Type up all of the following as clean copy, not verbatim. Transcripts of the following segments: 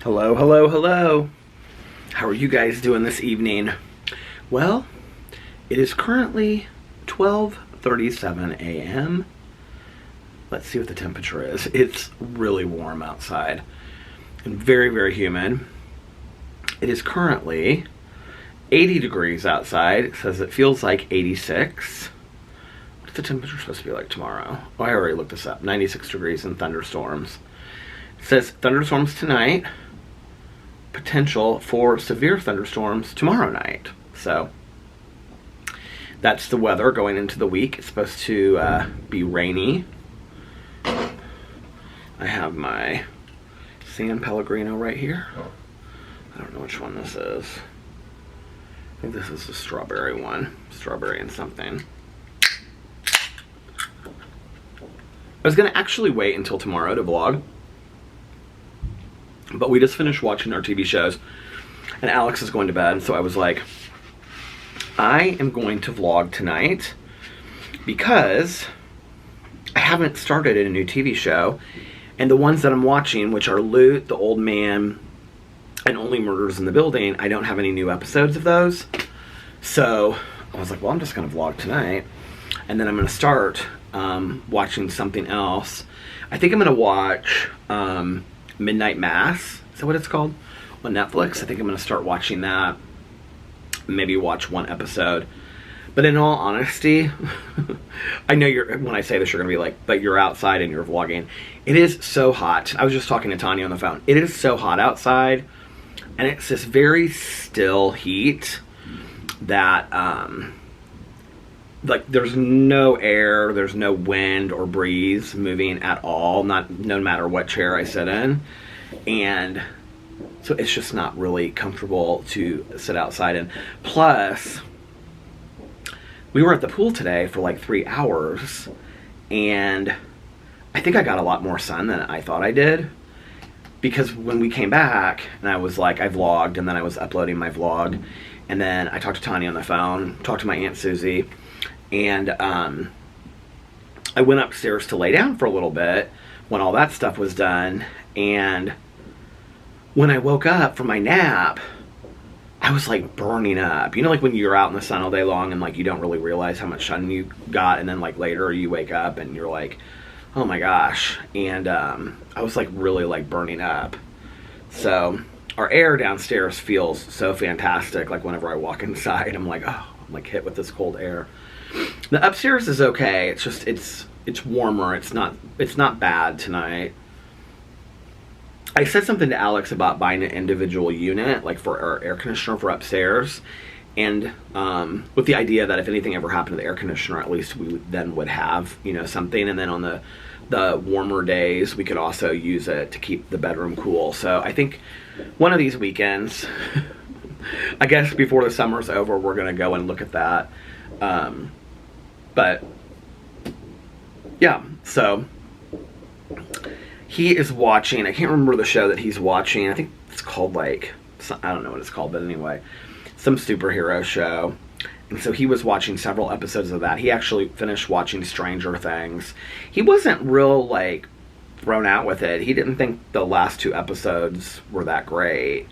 Hello, hello, hello. How are you guys doing this evening? Well, it is currently 12:37 a.m. Let's see what the temperature is. It's really warm outside and very, very humid. It is currently 80 degrees outside. It says it feels like 86. What's the temperature supposed to be like tomorrow? Oh, I already looked this up. 96 degrees and thunderstorms. It says thunderstorms tonight. Potential for severe thunderstorms tomorrow night. So that's the weather going into the week. It's supposed to be rainy. I have my San Pellegrino right here. I don't know which one this is. I think this is the strawberry one. Strawberry and something. I was going to actually wait until tomorrow to vlog. But we just finished watching our TV shows, and Alex is going to bed, so I was like, I am going to vlog tonight because I haven't started a new TV show, and the ones that I'm watching, which are Loot, The Old Man, and Only Murders in the Building, I don't have any new episodes of those. So I was like, well, I'm just going to vlog tonight, and then I'm going to start watching something else. I think I'm going to watch Midnight Mass, is that what it's called? On Netflix. I think I'm going to start watching that. Maybe watch one episode. But in all honesty, I know when I say this, you're going to be like, but you're outside and you're vlogging. It is so hot. I was just talking to Tanya on the phone. It is so hot outside. And it's this very still heat that, like, there's no air, there's no wind or breeze moving at all, no matter what chair I sit in. And so it's just not really comfortable to sit outside in. Plus, we were at the pool today for like 3 hours, and I think I got a lot more sun than I thought I did. Because when we came back, and I was like, I vlogged, and then I was uploading my vlog, and then I talked to Tanya on the phone, talked to my Aunt Susie, and I went upstairs to lay down for a little bit when all that stuff was done. And when I woke up from my nap, I was like burning up. You know, like when you're out in the sun all day long and like you don't really realize how much sun you got, and then like later you wake up and you're like, oh my gosh. And I was like really like burning up. So our air downstairs feels so fantastic. Like whenever I walk inside, I'm like, oh, I'm like hit with this cold air. The upstairs is okay. It's just it's warmer. It's not bad tonight. I said something to Alex about buying an individual unit, like for our air conditioner for upstairs, and with the idea that if anything ever happened to the air conditioner, at least we would have, you know, something. And then on the warmer days, we could also use it to keep the bedroom cool. So I think one of these weekends, I guess before the summer's over, we're gonna go and look at that. But yeah, so he is watching, I can't remember the show that he's watching. I think it's called like, I don't know what it's called, but anyway, some superhero show. And so he was watching several episodes of that. He actually finished watching Stranger Things. He wasn't real like thrown out with it. He didn't think the last 2 episodes were that great.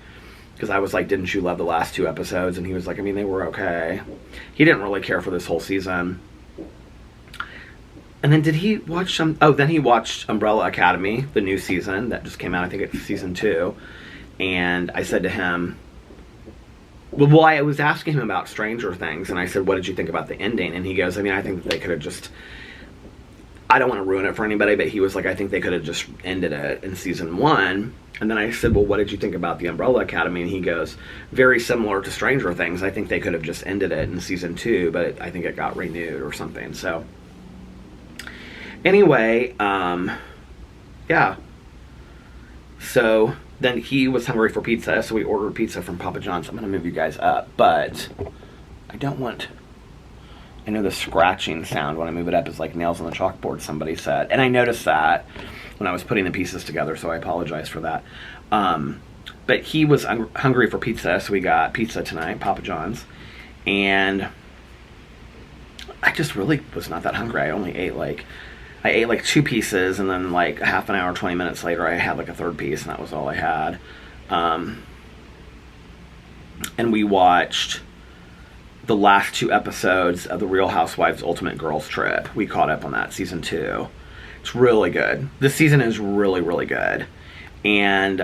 Because I was like, didn't you love the last 2 episodes? And he was like, I mean, they were okay. He didn't really care for this whole season. And then did he watch some... Oh, then he watched Umbrella Academy, the new season that just came out. I think it's season 2. And I said to him... Well, I was asking him about Stranger Things. And I said, what did you think about the ending? And he goes, I mean, I think that they could have just... I don't want to ruin it for anybody, but he was like, I think they could have just ended it in season 1. And then I said, well, what did you think about the Umbrella Academy? And he goes, very similar to Stranger Things. I think they could have just ended it in season 2, but I think it got renewed or something. So anyway, yeah. So then he was hungry for pizza, so we ordered pizza from Papa John's. I'm going to move you guys up, but I don't want... I know the scratching sound when I move it up is like nails on the chalkboard, somebody said. And I noticed that when I was putting the pieces together, so I apologize for that. But he was hungry for pizza, so we got pizza tonight, Papa John's. And I just really was not that hungry. I ate like 2 pieces, and then like a half an hour, 20 minutes later, I had like a 3rd piece, and that was all I had. And we watched the last 2 episodes of The Real Housewives Ultimate Girls Trip. We caught up on that, season 2. It's really good. This season is really, really good. And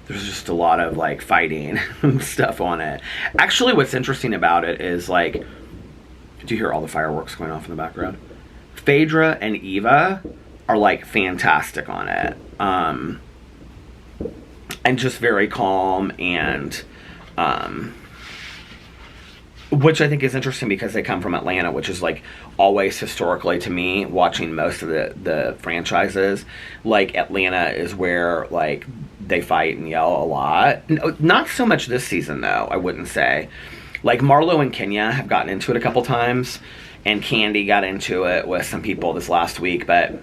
there's just a lot of, like, fighting and stuff on it. Actually, what's interesting about it is, like, do you hear all the fireworks going off in the background? Phaedra and Eva are, like, fantastic on it. And just very calm, and which I think is interesting because they come from Atlanta, which is, like, always historically, to me, watching most of the franchises, like, Atlanta is where, like, they fight and yell a lot. Not so much this season, though, I wouldn't say. Like, Marlo and Kenya have gotten into it a couple times, and Candy got into it with some people this last week, but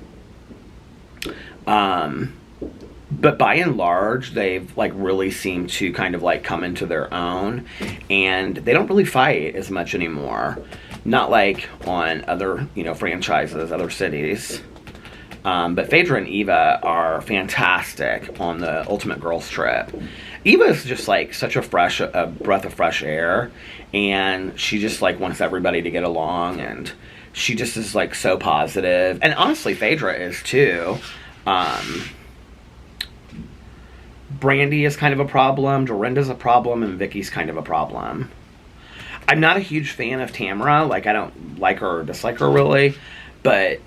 by and large, they've, like, really seemed to kind of, like, come into their own, and they don't really fight as much anymore. Not like on other, you know, franchises, other cities. But Phaedra and Eva are fantastic on the Ultimate Girls Trip. Eva is just, like, such a breath of fresh air, and she just, like, wants everybody to get along, and she just is, like, so positive. And honestly, Phaedra is too. Brandy is kind of a problem, Dorinda's a problem, and Vicky's kind of a problem. I'm not a huge fan of Tamara. Like, I don't like her or dislike her, really. But,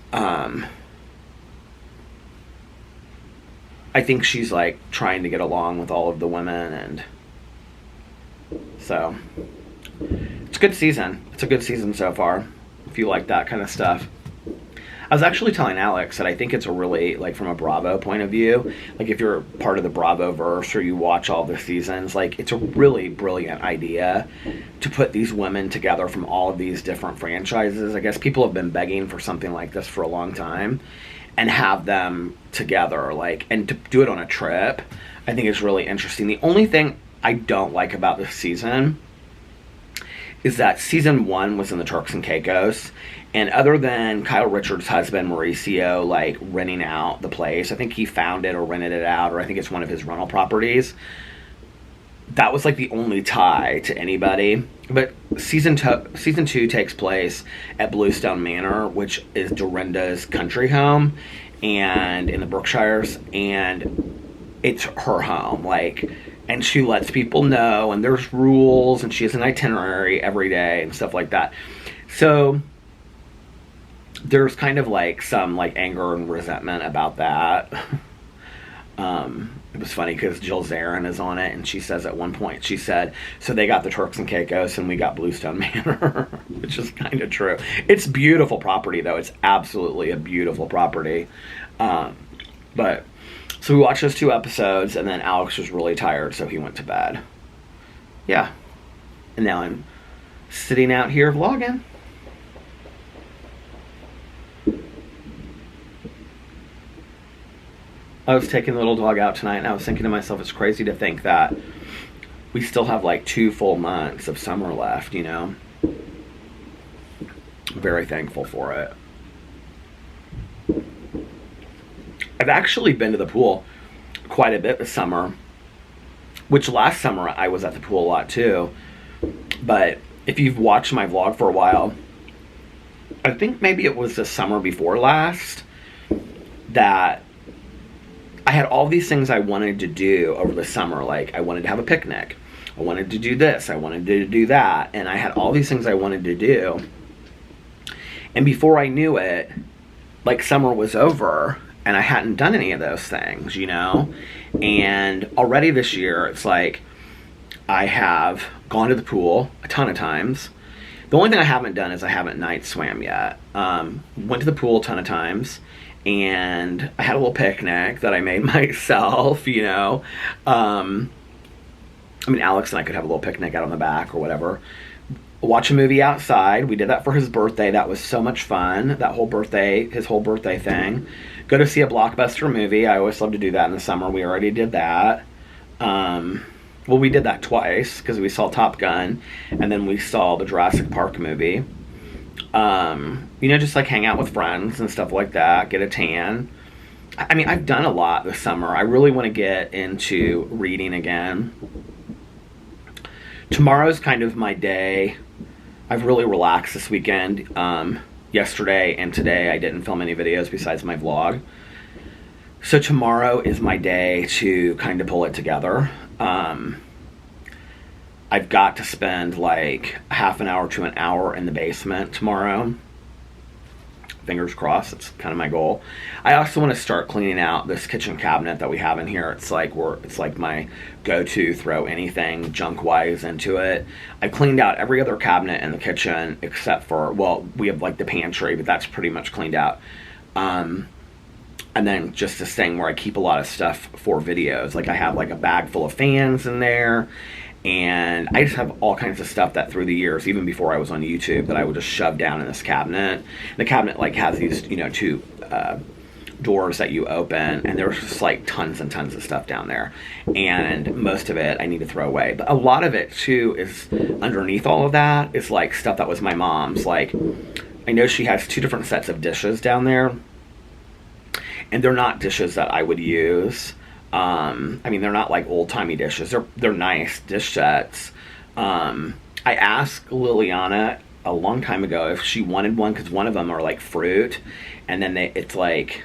I think she's, like, trying to get along with all of the women, and so it's a good season. It's a good season so far, if you like that kind of stuff. I was actually telling Alex that I think it's a really, like, from a Bravo point of view, like, if you're part of the Bravo-verse or you watch all the seasons, like, it's a really brilliant idea to put these women together from all of these different franchises. I guess people have been begging for something like this for a long time, and have them together, like, and to do it on a trip, I think is really interesting. The only thing I don't like about this season is that season 1 was in the Turks and Caicos, and other than Kyle Richards' husband, Mauricio, like, renting out the place, I think he found it or rented it out, or I think it's one of his rental properties, that was, like, the only tie to anybody. But season 2 takes place at Bluestone Manor, which is Dorinda's country home, and in the Berkshires, and it's her home, like, and she lets people know, and there's rules, and she has an itinerary every day and stuff like that. So there's kind of, like, some, like, anger and resentment about that. It was funny because Jill Zarin is on it, and she says at one point, she said, so they got the Turks and Caicos and we got Bluestone Manor, which is kind of true. It's beautiful property, though. It's absolutely a beautiful property. But so we watched those 2 episodes, and then Alex was really tired, so he went to bed. Yeah. And now I'm sitting out here vlogging. I was taking the little dog out tonight, and I was thinking to myself, it's crazy to think that we still have, like, 2 full months of summer left, you know? I'm very thankful for it. I've actually been to the pool quite a bit this summer, which last summer I was at the pool a lot too. But if you've watched my vlog for a while, I think maybe it was the summer before last that I had all these things I wanted to do over the summer. Like, I wanted to have a picnic, I wanted to do this, I wanted to do that, and I had all these things I wanted to do. And before I knew it, like, summer was over, and I hadn't done any of those things, you know? And already this year, it's like, I have gone to the pool a ton of times. The only thing I haven't done is I haven't night swam yet. Went to the pool a ton of times, and I had a little picnic that I made myself, you know? I mean, Alex and I could have a little picnic out on the back or whatever. Watch a movie outside. We did that for his birthday. That was so much fun. His whole birthday thing. Go to see a blockbuster movie. I always love to do that in the summer. We already did that. Well, we did that twice because we saw Top Gun, and then we saw the Jurassic Park movie. You know, just like hang out with friends and stuff like that, get a tan. I mean, I've done a lot this summer. I really want to get into reading again. Tomorrow's kind of my day. I've really relaxed this weekend. Yesterday and today I didn't film any videos besides my vlog. So tomorrow is my day to kind of pull it together. I've got to spend like half an hour to an hour in the basement tomorrow. Fingers crossed, that's kind of my goal. I also want to start cleaning out this kitchen cabinet that we have in here. It's like my go-to, throw anything junk-wise into it. I cleaned out every other cabinet in the kitchen except for, well, we have like the pantry, but that's pretty much cleaned out. And then just this thing where I keep a lot of stuff for videos. Like I have like a bag full of fans in there. And I just have all kinds of stuff that through the years, even before I was on YouTube, that I would just shove down in this cabinet. The cabinet like has these, you know, two doors that you open, and there's just like tons and tons of stuff down there. And most of it I need to throw away. But a lot of it too is underneath all of that is like stuff that was my mom's. Like I know she has 2 different sets of dishes down there, and they're not dishes that I would use. I mean, they're not like old-timey dishes. They're nice dish sets. I asked Liliana a long time ago if she wanted one, because one of them are like fruit, and then it's like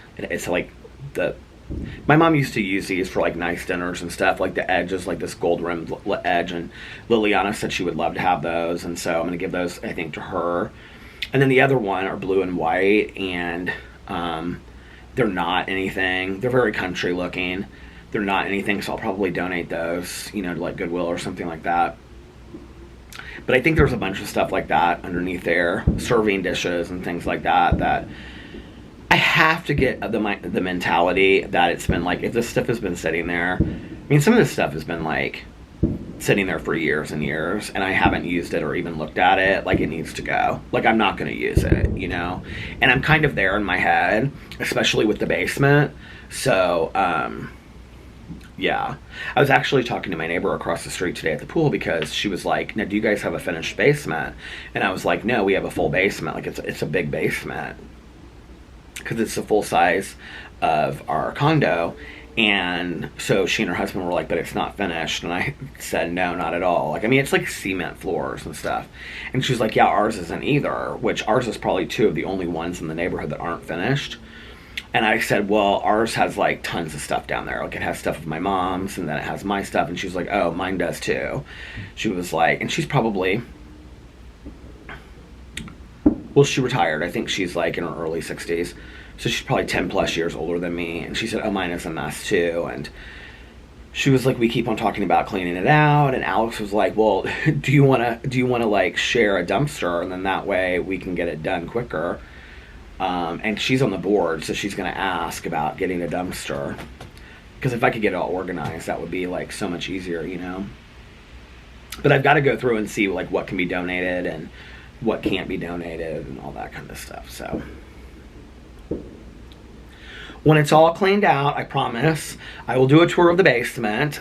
my mom used to use these for like nice dinners and stuff. Like the edge is like this gold rimmed edge, and Liliana said she would love to have those, and so I'm gonna give those, I think, to her. And then the other one are blue and white, and they're not anything. They're very country looking. They're not anything, so I'll probably donate those, you know, to like Goodwill or something like that. But I think there's a bunch of stuff like that underneath there, serving dishes and things like that, that I have to get the mentality that it's been like, if this stuff has been sitting there, I mean, some of this stuff has been like sitting there for years and years, and I haven't used it or even looked at it. Like, it needs to go. Like, I'm not going to use it, you know? And I'm kind of there in my head, especially with the basement. So, yeah. I was actually talking to my neighbor across the street today at the pool, because she was like, now, do you guys have a finished basement? And I was like, no, we have a full basement. Like, it's a big basement, because it's the full size of our condo. And so she and her husband were like, but it's not finished. And I said, no, not at all. Like, I mean, it's like cement floors and stuff. And she was like, yeah, ours isn't either, which ours is probably 2 of the only ones in the neighborhood that aren't finished. And I said, well, ours has like tons of stuff down there. Like, it has stuff of my mom's, and then it has my stuff. And she was like, oh, mine does too. She was like, and she's probably, well, she retired. I think she's like in her early 60s. So she's probably 10 plus years older than me. And she said, oh, mine is a mess too. And she was like, we keep on talking about cleaning it out. And Alex was like, well, do you want to like share a dumpster? And then that way we can get it done quicker. And she's on the board, so she's going to ask about getting a dumpster. Because if I could get it all organized, that would be like so much easier, you know. But I've got to go through and see like what can be donated and what can't be donated and all that kind of stuff. So when it's all cleaned out, I promise, I will do a tour of the basement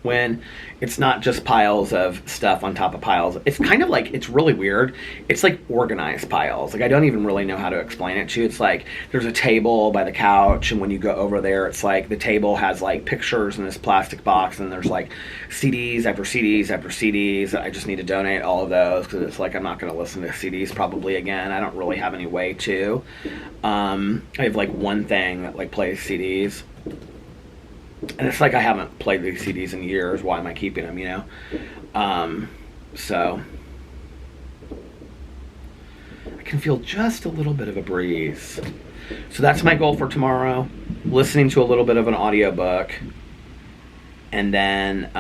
when it's not just piles of stuff on top of piles. It's kind of like, it's really weird. It's like organized piles. Like, I don't even really know how to explain it to you. It's like there's a table by the couch, and when you go over there, it's like the table has like pictures in this plastic box, and there's like CDs after CDs after CDs. I just need to donate all of those, because it's like I'm not going to listen to CDs probably again. I don't really have any way to. I have like one thing that like plays CDs, and it's like I haven't played these CDs in years. Why am I keeping them, you know? So I can feel just a little bit of a breeze. So that's my goal for tomorrow. Listening to a little bit of an audiobook, and then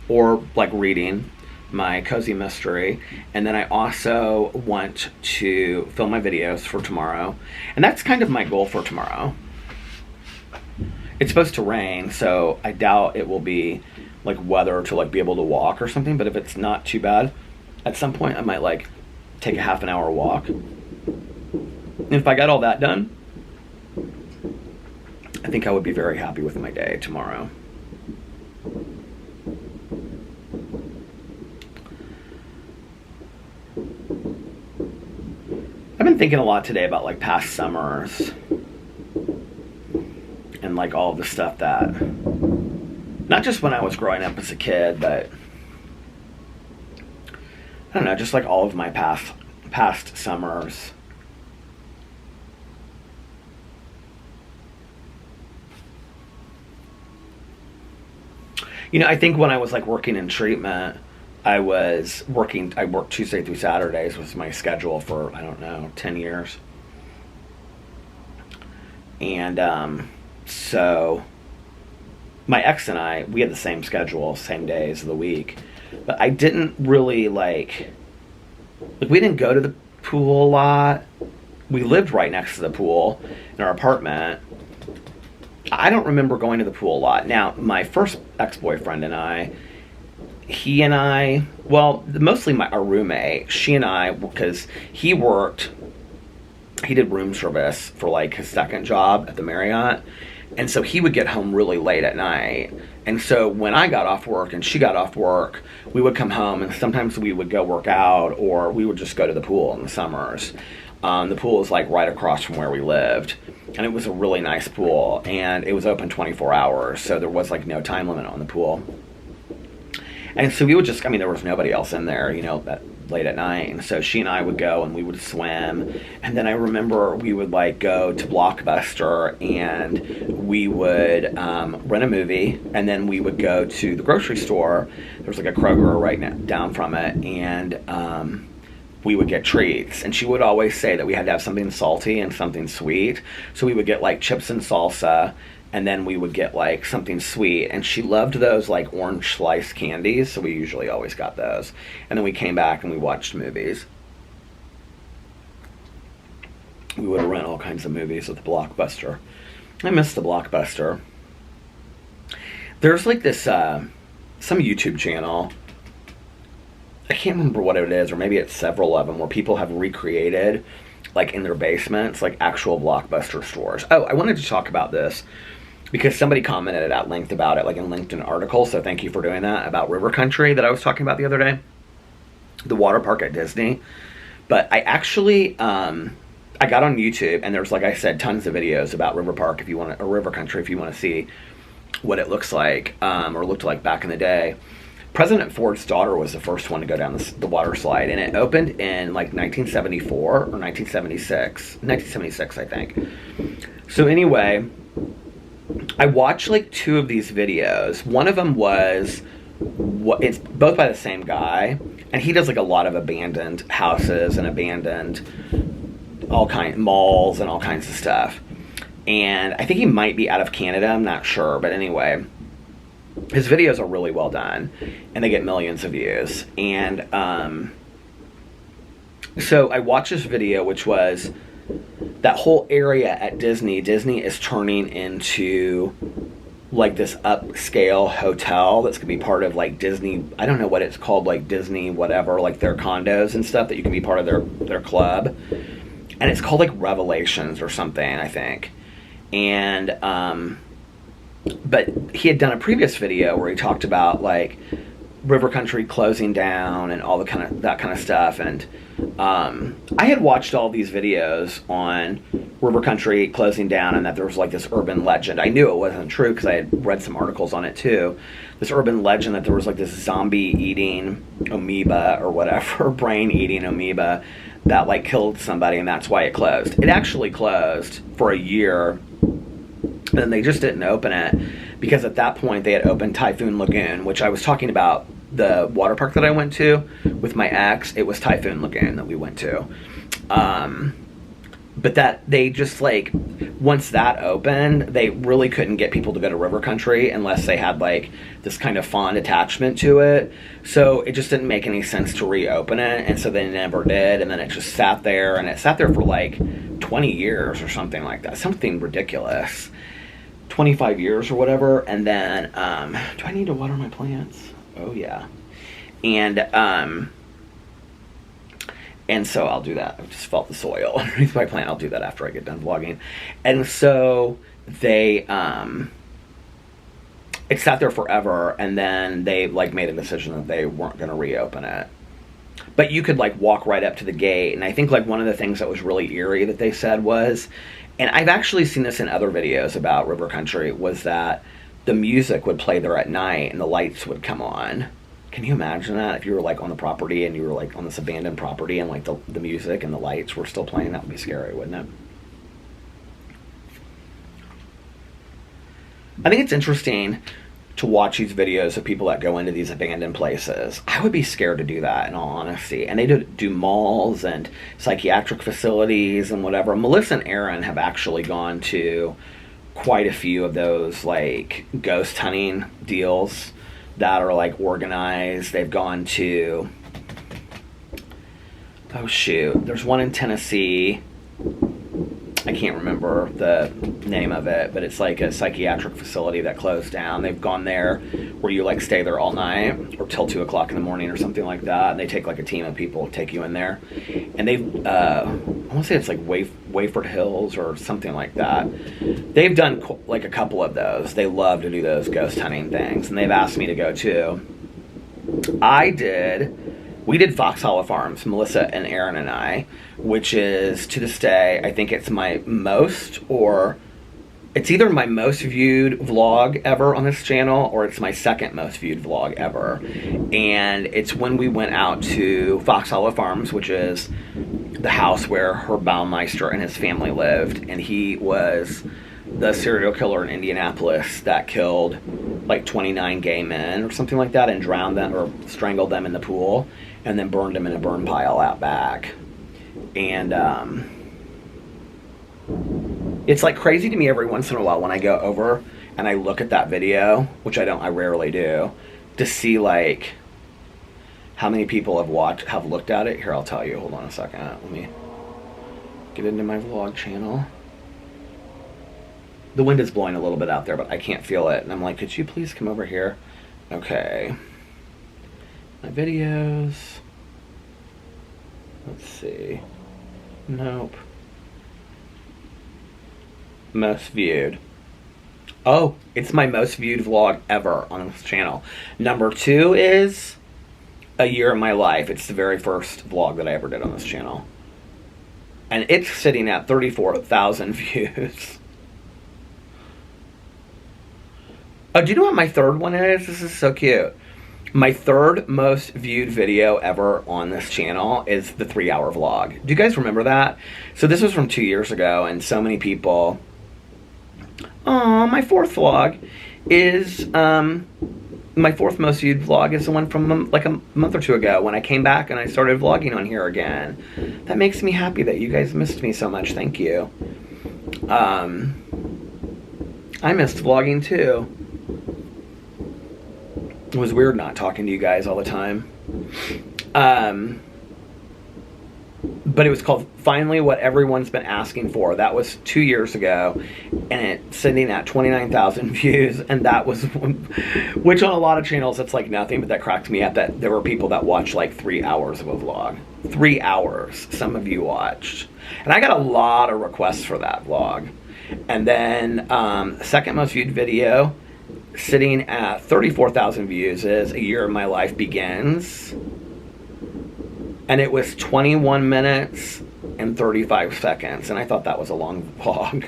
or like reading my cozy mystery. And then I also want to film my videos for tomorrow, and that's kind of my goal for tomorrow. It's supposed to rain, so I doubt it will be like weather to like be able to walk or something. But if it's not too bad, at some point I might like take a half an hour walk. And if I got all that done, I think I would be very happy with my day tomorrow. I've been thinking a lot today about like past summers. and like all the stuff that, not just when I was growing up as a kid, but I don't know, just like all of my past summers. You know, I think when I was like working in treatment, I worked Tuesday through Saturdays was my schedule for, I don't know, 10 years. And so my ex and I, we had the same schedule, same days of the week. But I didn't really like we didn't go to the pool a lot. We lived right next to the pool in our apartment. I don't remember going to the pool a lot. Now, my first ex-boyfriend and I, mostly our roommate, she and I, because he did room service for like his second job at the Marriott. And so he would get home really late at night. And so when I got off work and she got off work, we would come home and sometimes we would go work out or we would just go to the pool in the summers. The pool was like right across from where we lived. And it was a really nice pool. And it was open 24 hours. So there was like no time limit on the pool. And so we would just, there was nobody else in there, that late at night. And so she and I would go and we would swim. And then I remember we would like go to Blockbuster and we would rent a movie. And then we would go to the grocery store. There was like a Kroger right down from it. And we would get treats. And she would always say that we had to have something salty and something sweet. So we would get like chips and salsa. And then we would get like something sweet. And she loved those like orange slice candies. So we usually always got those. And then we came back and we watched movies. We would rent all kinds of movies at the Blockbuster. I miss the Blockbuster. There's like this, some YouTube channel. I can't remember what it is, or maybe it's several of them, where people have recreated, like in their basements, like actual Blockbuster stores. Oh, I wanted to talk about this because somebody commented at length about it, like in LinkedIn article, so thank you for doing that, about River Country that I was talking about the other day, the water park at Disney. But I actually, I got on YouTube, and there's, like I said, tons of videos about River Park if you want to, or River Country if you want to see what it looks like, or looked like back in the day. President Ford's daughter was the first one to go down the water slide, and it opened in like 1974 or 1976. 1976, I think. So anyway, I watched like two of these videos. One of them was, it's both by the same guy, and he does like a lot of abandoned houses and abandoned malls and all kinds of stuff. And I think he might be out of Canada, I'm not sure, but anyway, his videos are really well done, and they get millions of views. And so I watched this video, which was that whole area at Disney. Disney is turning into like this upscale hotel that's gonna be part of like Disney. I don't know what it's called, like Disney whatever, like their condos and stuff that you can be part of their club. And it's called like Revelations or something, I think. And but he had done a previous video where he talked about like River Country closing down and all that kind of stuff. And I had watched all these videos on River Country closing down, and that there was like this urban legend. I knew it wasn't true because I had read some articles on it too. This urban legend that there was like this zombie eating amoeba or whatever, brain eating amoeba that like killed somebody, and that's why it closed. It actually closed for a year. And they just didn't open it because at that point they had opened Typhoon Lagoon, which I was talking about, the water park that I went to with my ex. It was Typhoon Lagoon that we went to. But that they just like, once that opened, they really couldn't get people to go to River Country unless they had like this kind of fond attachment to it. So it just didn't make any sense to reopen it. And so they never did. And then it just sat there, and it sat there for like 20 years or something like that. Something ridiculous. 25 years or whatever. And then, do I need to water my plants? Oh yeah. And so I'll do that. I just felt the soil underneath my plant. I'll do that after I get done vlogging. And so they, it sat there forever, and then they like made a decision that they weren't going to reopen it. but you could like walk right up to the gate. And I think like one of the things that was really eerie that they said was, and I've actually seen this in other videos about river country, was that the music would play there at night and the lights would come on. Can you imagine that? If you were like on the property and you were like on this abandoned property and like the music and the lights were still playing, that would be scary, wouldn't it? I think it's interesting to watch these videos of people that go into these abandoned places. I would be scared to do that, in all honesty. And they do malls and psychiatric facilities and whatever. Melissa and Aaron have actually gone to quite a few of those like ghost hunting deals that are like organized. They've gone to, oh shoot, there's one in Tennessee. I can't remember the name of it, but it's like a psychiatric facility that closed down. They've gone there where you like stay there all night or till 2 o'clock in the morning or something like that. And they take like a team of people, take you in there. And they, I want to say it's like Wayford Hills or something like that. They've done like a couple of those. They love to do those ghost hunting things. And they've asked me to go too. We did Fox Hollow Farms, Melissa and Aaron and I, which is, to this day, I think it's my most, or it's either my most viewed vlog ever on this channel, or it's my second most viewed vlog ever. And it's when we went out to Fox Hollow Farms, which is the house where Herb Baumeister and his family lived. And he was the serial killer in Indianapolis that killed like 29 gay men or something like that and drowned them or strangled them in the pool and then burned them in a burn pile out back. And it's like crazy to me every once in a while when I go over and I look at that video, which I rarely do, to see like how many people have looked at it. Here, I'll tell you. Hold on a second. Let me get into my vlog channel. The wind is blowing a little bit out there, but I can't feel it. And I'm like, could you please come over here? Okay. My videos. Let's see. Nope. Most viewed. Oh, it's my most viewed vlog ever on this channel. Number 2 is A Year in My Life. It's the very first vlog that I ever did on this channel. And it's sitting at 34,000 views. Oh, do you know what my third one is? This is so cute. My third most viewed video ever on this channel is the 3-hour vlog. Do you guys remember that? So this was from 2 years ago, and so many people... Oh, my fourth vlog is... my fourth most viewed vlog is the one from like a month or 2 ago when I came back and I started vlogging on here again. That makes me happy that you guys missed me so much. Thank you. I missed vlogging too. It was weird not talking to you guys all the time. But it was called Finally What Everyone's Been Asking For. That was 2 years ago, and it's sitting at 29,000 views, and that was, which on a lot of channels it's like nothing, but that cracked me up that there were people that watched like 3 hours of a vlog. 3 hours, some of you watched. And I got a lot of requests for that vlog. And then, second most viewed video, sitting at 34,000 views, is A Year in My Life Begins. And it was 21 minutes and 35 seconds. And I thought that was a long vlog.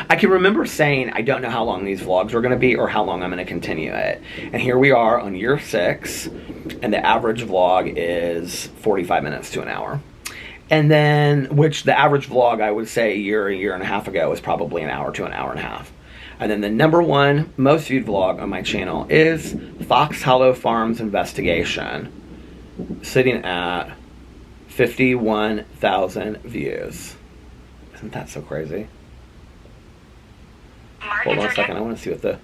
I can remember saying, I don't know how long these vlogs are going to be or how long I'm going to continue it. And here we are on year 6. And the average vlog is 45 minutes to an hour. And then, which the average vlog, I would say a year and a half ago was probably an hour to an hour and a half. And then the number 1 most viewed vlog on my channel is Fox Hollow Farms Investigation, sitting at 51,000 views. Isn't that so crazy? Hold on a second, I want to see what the...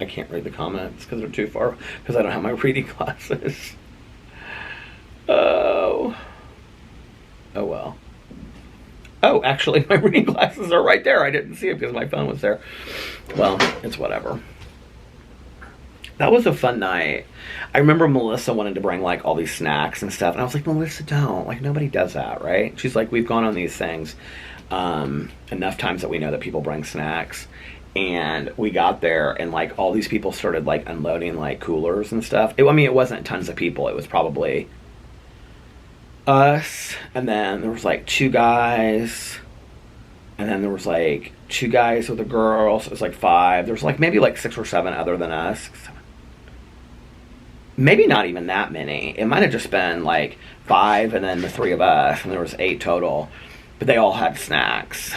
I can't read the comments because they're too far, because I don't have my reading glasses. Oh well. Oh, actually, my reading glasses are right there. I didn't see it because my phone was there. Well, it's whatever. That was a fun night. I remember Melissa wanted to bring like all these snacks and stuff, and I was like, Melissa, don't. Like, nobody does that, right? She's like, we've gone on these things enough times that we know that people bring snacks. And we got there, and like all these people started like unloading like coolers and stuff. I mean, it wasn't tons of people. It was probably us, and then there was like 2 guys, and then there was like 2 guys with a girl, so it was like 5. There was like maybe like 6 or 7 other than us. Maybe not even that many. It might have just been like 5 and then the 3 of us, and there was 8 total. But they all had snacks.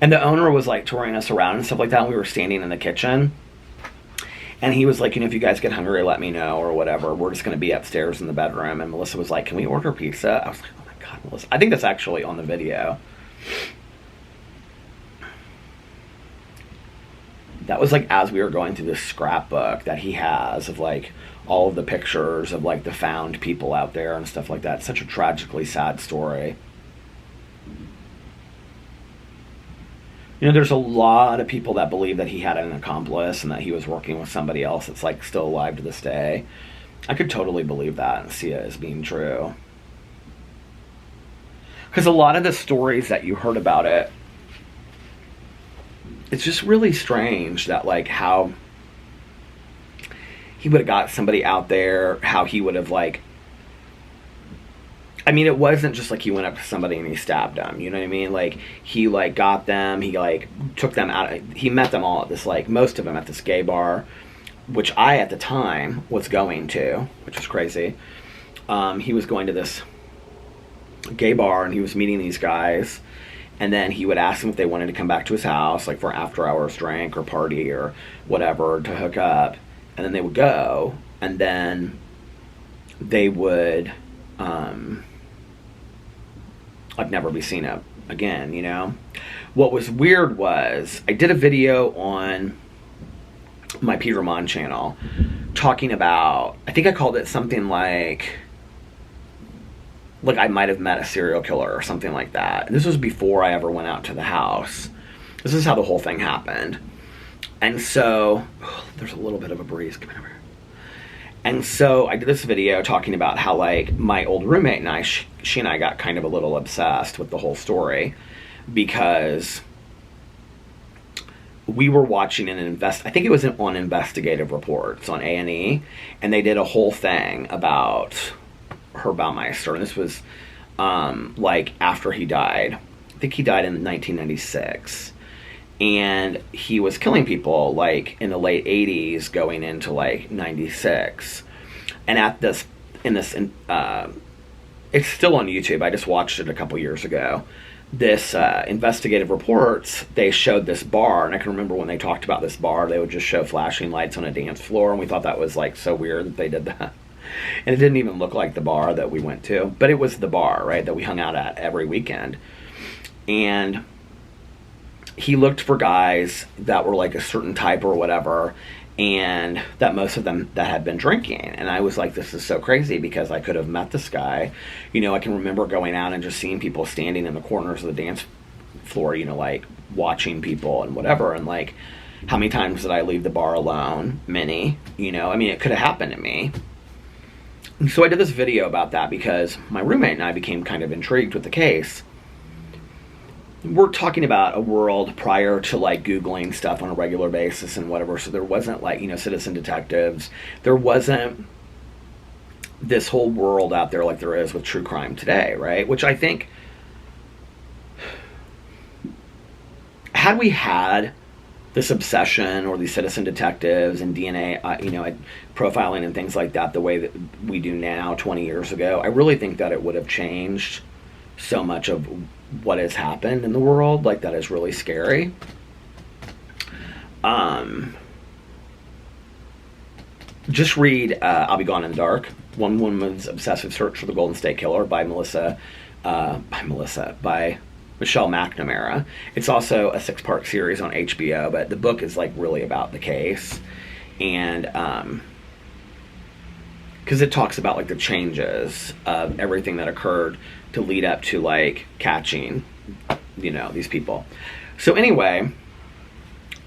And the owner was like touring us around and stuff like that, and we were standing in the kitchen. And he was like, if you guys get hungry, let me know, or whatever. We're just going to be upstairs in the bedroom. And Melissa was like, can we order pizza? I was like, oh my God, Melissa. I think that's actually on the video. That was like as we were going through this scrapbook that he has of like all of the pictures of like the found people out there and stuff like that. It's such a tragically sad story. There's a lot of people that believe that he had an accomplice and that he was working with somebody else that's like still alive to this day. I could totally believe that and see it as being true. Because a lot of the stories that you heard about it, it's just really strange that like how he would have got somebody out there, how he would have like, I mean, it wasn't just like he went up to somebody and he stabbed them, you know what I mean? Like, he like got them, he like took them out, he met them all at this like, most of them at this gay bar, which I at the time was going to, which was crazy. He was going to this gay bar and he was meeting these guys, and then he would ask them if they wanted to come back to his house, like for after hours drink or party or whatever, to hook up, and then they would go, and then they would like never be seen up again, What was weird was I did a video on my Peter Monn channel talking about, I think I called it something like I might have met a serial killer or something like that. And this was before I ever went out to the house. This is how the whole thing happened. And so, there's a little bit of a breeze coming over here. And so I did this video talking about how like my old roommate and I, she and I got kind of a little obsessed with the whole story because we were watching I think it was on Investigative Reports on A&E, and they did a whole thing about her Baumeister, and this was like after he died. I think he died in 1996. And he was killing people like in the late 80s going into like 96. And it's still on YouTube. I just watched it a couple years ago. This Investigative Reports, they showed this bar, and I can remember when they talked about this bar, they would just show flashing lights on a dance floor, and we thought that was like so weird that they did that. And it didn't even look like the bar that we went to, but it was the bar, right, that we hung out at every weekend. And he looked for guys that were like a certain type or whatever, and that most of them that had been drinking. And I was like, this is so crazy because I could have met this guy. I can remember going out and just seeing people standing in the corners of the dance floor, like watching people and whatever. And like, how many times did I leave the bar alone? Many, I mean, it could have happened to me. And so I did this video about that because my roommate and I became kind of intrigued with the case. We're talking about a world prior to like Googling stuff on a regular basis and whatever. So there wasn't like, citizen detectives. There wasn't this whole world out there like there is with true crime today, right? Which I think, had we had this obsession or these citizen detectives and DNA, profiling and things like that the way that we do now 20 years ago, I really think that it would have changed so much of what has happened in the world. Like, that is really scary. Just read I'll Be Gone in the Dark, One Woman's Obsessive Search for the Golden State Killer by Michelle McNamara. It's also a 6-part series on HBO, but the book is like really about the case, and because it talks about like the changes of everything that occurred to lead up to like catching these people. So anyway,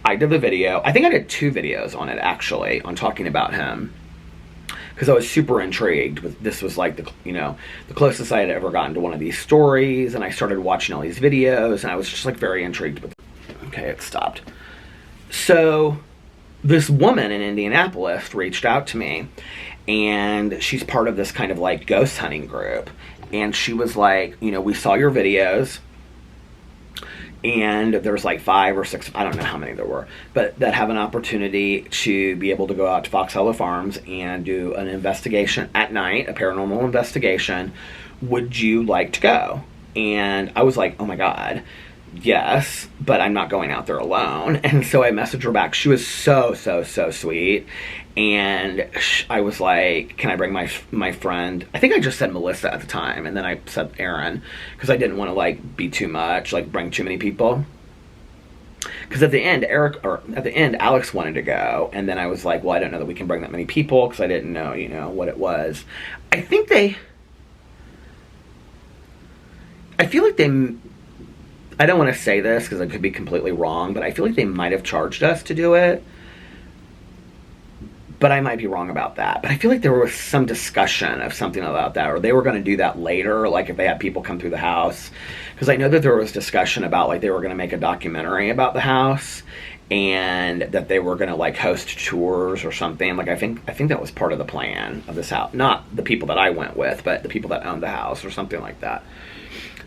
I did the video. I think I did 2 videos on it, actually, on talking about him. Because I was super intrigued. This was like the closest I had ever gotten to one of these stories. And I started watching all these videos. And I was just like very intrigued with it. Okay, it stopped. So this woman in Indianapolis reached out to me. And she's part of this kind of like ghost hunting group. And she was like, we saw your videos. And there's like 5 or 6, I don't know how many there were, but that have an opportunity to be able to go out to Fox Hollow Farms and do an investigation at night, a paranormal investigation. Would you like to go? And I was like, oh my God, yes, but I'm not going out there alone. And so I messaged her back. She was so sweet. And I was like, can I bring my friend? I think I just said Melissa at the time. And then I said Aaron, because I didn't want to like be too much, like bring too many people. Because at the end, Alex wanted to go. And then I was like, well, I don't know that we can bring that many people, because I didn't know, what it was. I feel like I don't want to say this because I could be completely wrong, but I feel like they might have charged us to do it. But I might be wrong about that. But I feel like there was some discussion of something about that, or they were going to do that later, like if they had people come through the house. Because I know that there was discussion about like they were going to make a documentary about the house, and that they were going to like host tours or something. Like I think that was part of the plan of this house. Not the people that I went with, but the people that owned the house or something like that.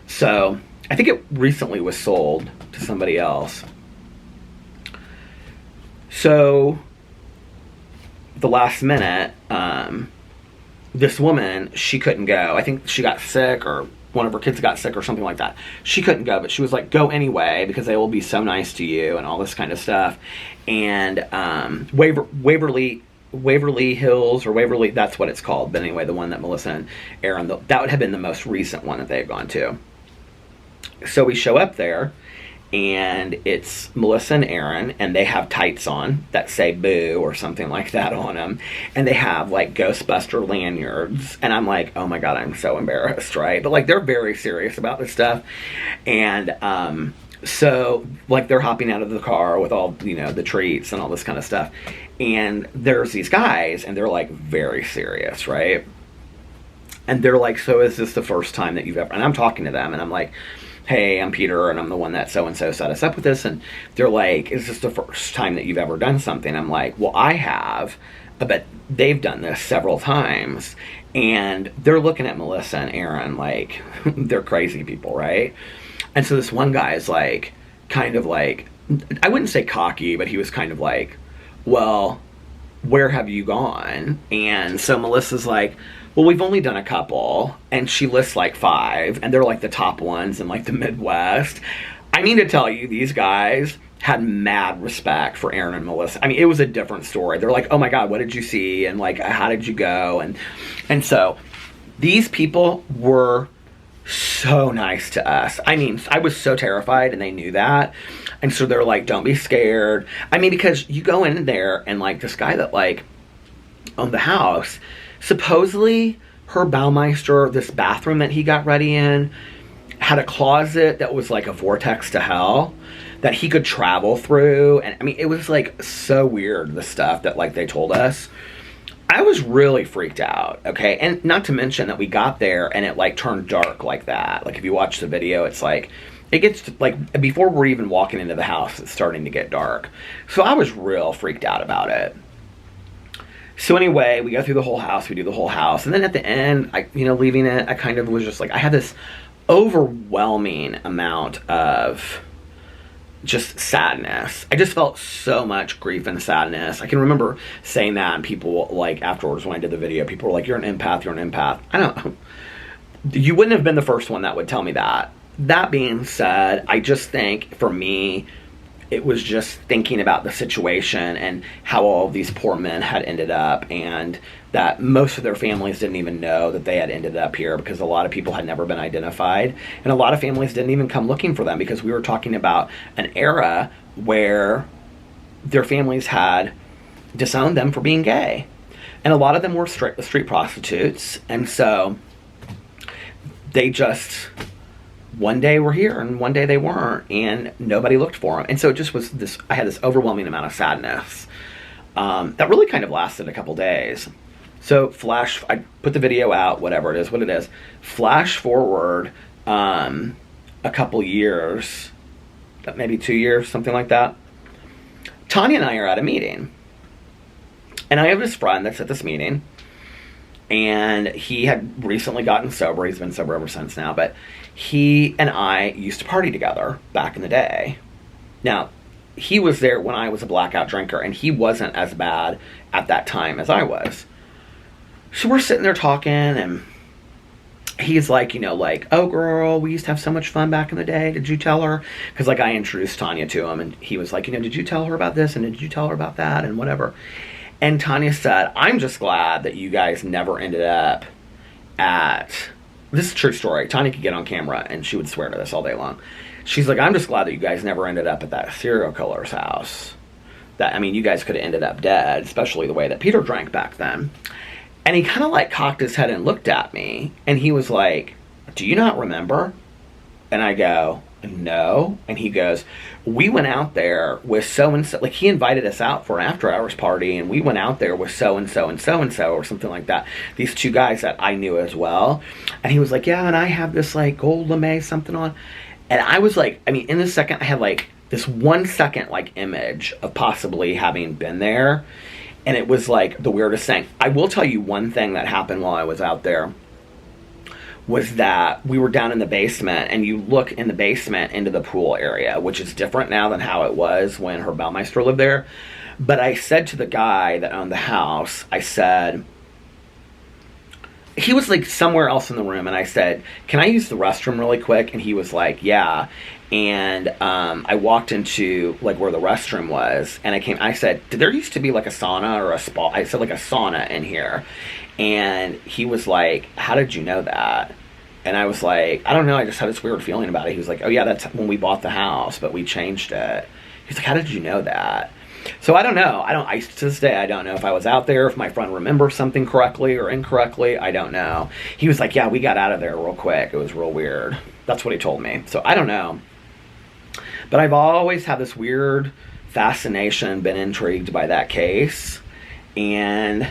So I think it recently was sold to somebody else. So the last minute, this woman, she couldn't go. I think she got sick, or one of her kids got sick or something like that. She couldn't go, but she was like, go anyway, because they will be so nice to you and all this kind of stuff. And Waverly Hills, or Waverly, that's what it's called. But anyway, the one that Melissa and Aaron, that would have been the most recent one that they had gone to. So we show up there, and it's Melissa and Aaron, and they have tights on that say boo or something like that on them. And they have like Ghostbuster lanyards. And I'm like, oh my God, I'm so embarrassed, right? But like they're very serious about this stuff. And so like they're hopping out of the car with all, the treats and all this kind of stuff. And there's these guys, and they're like very serious, right? And they're like, so is this the first time that you've ever... And I'm talking to them, and I'm like, hey, I'm Peter, and I'm the one that so-and-so set us up with this. And they're like, is this the first time that you've ever done something? I'm like, well, I have, but they've done this several times. And they're looking at Melissa and Aaron like they're crazy people, right? And so this one guy is like, kind of like, I wouldn't say cocky, but he was kind of like, well, where have you gone? And so Melissa's like, well, we've only done a couple, and she lists like 5, and they're like the top ones in like the Midwest. I mean to tell you, these guys had mad respect for Aaron and Melissa. I mean, it was a different story. They're like, oh my God, what did you see? And like, how did you go? And so these people were so nice to us. I mean, I was so terrified, and they knew that. And so they're like, don't be scared. I mean, because you go in there, and like this guy that like owned the house, supposedly her Baumeister, this bathroom that he got ready in, had a closet that was like a vortex to hell that he could travel through. And I mean, it was like so weird, the stuff that like they told us. I was really freaked out, okay? And not to mention that we got there and it like turned dark like that. Like if you watch the video, it's like, it gets like, before we're even walking into the house, it's starting to get dark. So I was real freaked out about it. So anyway, we go through the whole house, we do the whole house. And then at the end, leaving it, I kind of was just like, I had this overwhelming amount of just sadness. I just felt so much grief and sadness. I can remember saying that, and people like afterwards when I did the video, people were like, you're an empath, you're an empath. I don't know. You wouldn't have been the first one that would tell me that. That being said, I just think for me, it was just thinking about the situation and how all of these poor men had ended up, and that most of their families didn't even know that they had ended up here, because a lot of people had never been identified, and a lot of families didn't even come looking for them, because we were talking about an era where their families had disowned them for being gay, and a lot of them were street prostitutes, and so they just one day were here and one day they weren't, and nobody looked for them. And so it just was this, I had this overwhelming amount of sadness that really kind of lasted a couple days. So I put the video out, whatever it is, what it is. Flash forward a couple years, maybe 2 years, something like that. Tanya and I are at a meeting. And I have this friend that's at this meeting. And he had recently gotten sober. He's been sober ever since now. But he and I used to party together back in the day. Now, he was there when I was a blackout drinker. And he wasn't as bad at that time as I was. So we're sitting there talking, and he's like, oh girl, we used to have so much fun back in the day. Did you tell her? Because I introduced Tanya to him, and he was like, did you tell her about this? And did you tell her about that? And whatever. And Tanya said, I'm just glad that you guys never ended up at, this is a true story. Tanya could get on camera and she would swear to this all day long. She's like, I'm just glad that you guys never ended up at that serial killer's house. You guys could have ended up dead, especially the way that Peter drank back then. And he kind of cocked his head and looked at me, and he was like, do you not remember? And I go, no. And he goes, we went out there with so-and-so. He invited us out for an after-hours party, and we went out there with so-and-so and so-and-so, or something like that. These two guys that I knew as well. And he was like, yeah, and I have this gold lame something on. And I was like, in this second, I had this 1 second image of possibly having been there. And it was the weirdest thing. I will tell you one thing that happened while I was out there was that we were down in the basement, and you look in the basement into the pool area, which is different now than how it was when her Baumeister lived there. But I said to the guy that owned the house, I said, he was somewhere else in the room, and I said, can I use the restroom really quick? And he was like, yeah. And I walked into where the restroom was, and I said, did there used to be a sauna or a spa? I said a sauna in here. And he was like, how did you know that? And I was like, I don't know, I just had this weird feeling about it. He was like, oh yeah, that's when we bought the house, but we changed it. He's like, how did you know that? So I don't know. To this day, I don't know if I was out there, if my friend remembers something correctly or incorrectly. I don't know. He was like, yeah, we got out of there real quick. It was real weird. That's what he told me. So I don't know. But I've always had this weird fascination, been intrigued by that case. And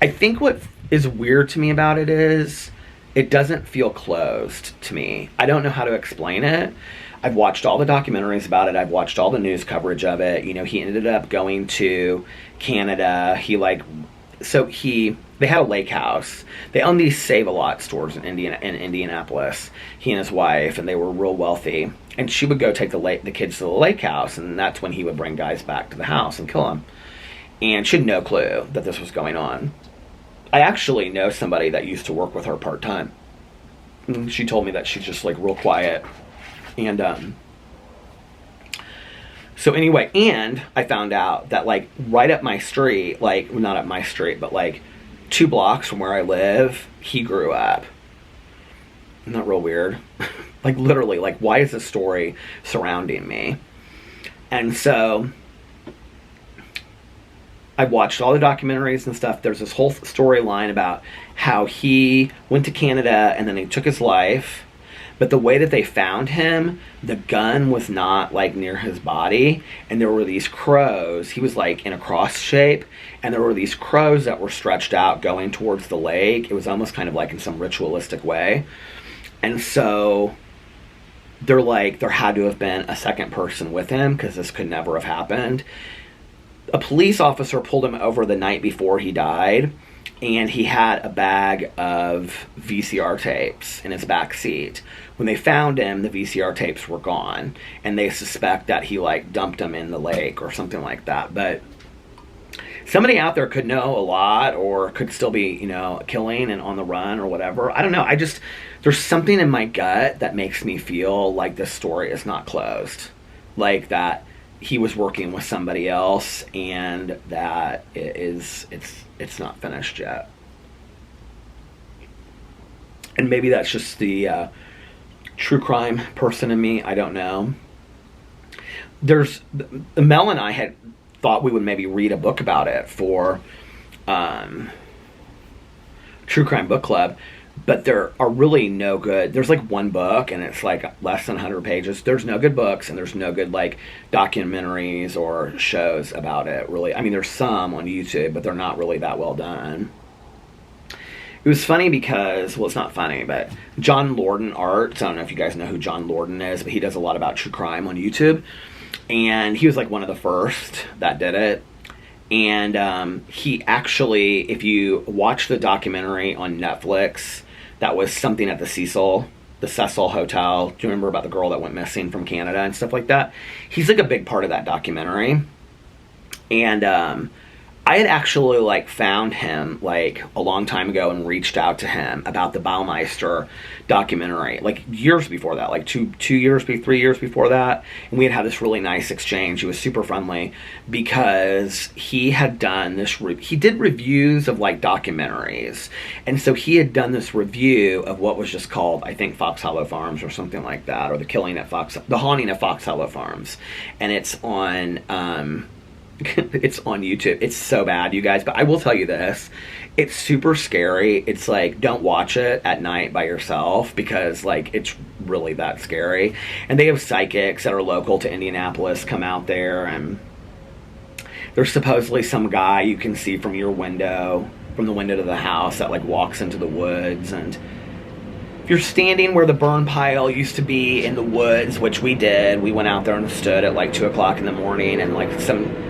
I think what is weird to me about it is it doesn't feel closed to me. I don't know how to explain it. I've watched all the documentaries about it. I've watched all the news coverage of it. He ended up going to Canada. They had a lake house. They owned these Save-A-Lot stores in Indianapolis. He and his wife, and they were real wealthy. And she would go take the kids to the lake house, and that's when he would bring guys back to the house and kill them. And she had no clue that this was going on. I actually know somebody that used to work with her part-time. And she told me that she's just real quiet. And so anyway, and I found out that right up my street, not up my street, but 2 blocks from where I live, he grew up. Isn't that real weird? Literally, why is this story surrounding me? And so I watched all the documentaries and stuff. There's this whole storyline about how he went to Canada and then he took his life. But the way that they found him, the gun was not near his body, and there were these crows. He was in a cross shape, and there were these crows that were stretched out going towards the lake. It was almost kind of in some ritualistic way. And so they're there had to have been a second person with him, because this could never have happened. A police officer pulled him over the night before he died, and he had a bag of VCR tapes in his back seat. When they found him, the VCR tapes were gone, and they suspect that he dumped them in the lake or something like that. But somebody out there could know a lot, or could still be, killing and on the run or whatever. I don't know. There's something in my gut that makes me feel like this story is not closed. That he was working with somebody else, and that it's not finished yet. And maybe that's just the true crime person in me. I don't know. Mel and I had thought we would maybe read a book about it for True Crime Book Club. but there are really no good. There's like one book and it's like less than 100 pages. There's no good books and there's no good like documentaries or shows about it, really. I mean, there's some on YouTube, but they're not really that well done. It was funny because, well, it's not funny, but John Lorden Arts, I don't know if you guys know who John Lorden is, but he does a lot about true crime on YouTube. And he was like one of the first that did it. And he actually, if you watch the documentary on Netflix, that was something at the Cecil Hotel. Do you remember about the girl that went missing from Canada and stuff like that? He's like a big part of that documentary. And I had actually like found him like a long time ago and reached out to him about the Baumeister documentary, like years before that, like 3 years before that. And we had this really nice exchange. He was super friendly because he had done this, he did reviews of like documentaries. And so he had done this review of what was just called, I think, Fox Hollow Farms or something like that, or the haunting of Fox Hollow Farms. And it's on, it's on YouTube. It's so bad, you guys, but I will tell you this. It's super scary. It's like, don't watch it at night by yourself because like it's really that scary. And they have psychics that are local to Indianapolis come out there, and there's supposedly some guy you can see from your window, from the window to the house, that like walks into the woods. And if you're standing where the burn pile used to be in the woods, which we did, we went out there and stood at like 2 o'clock in the morning, and like some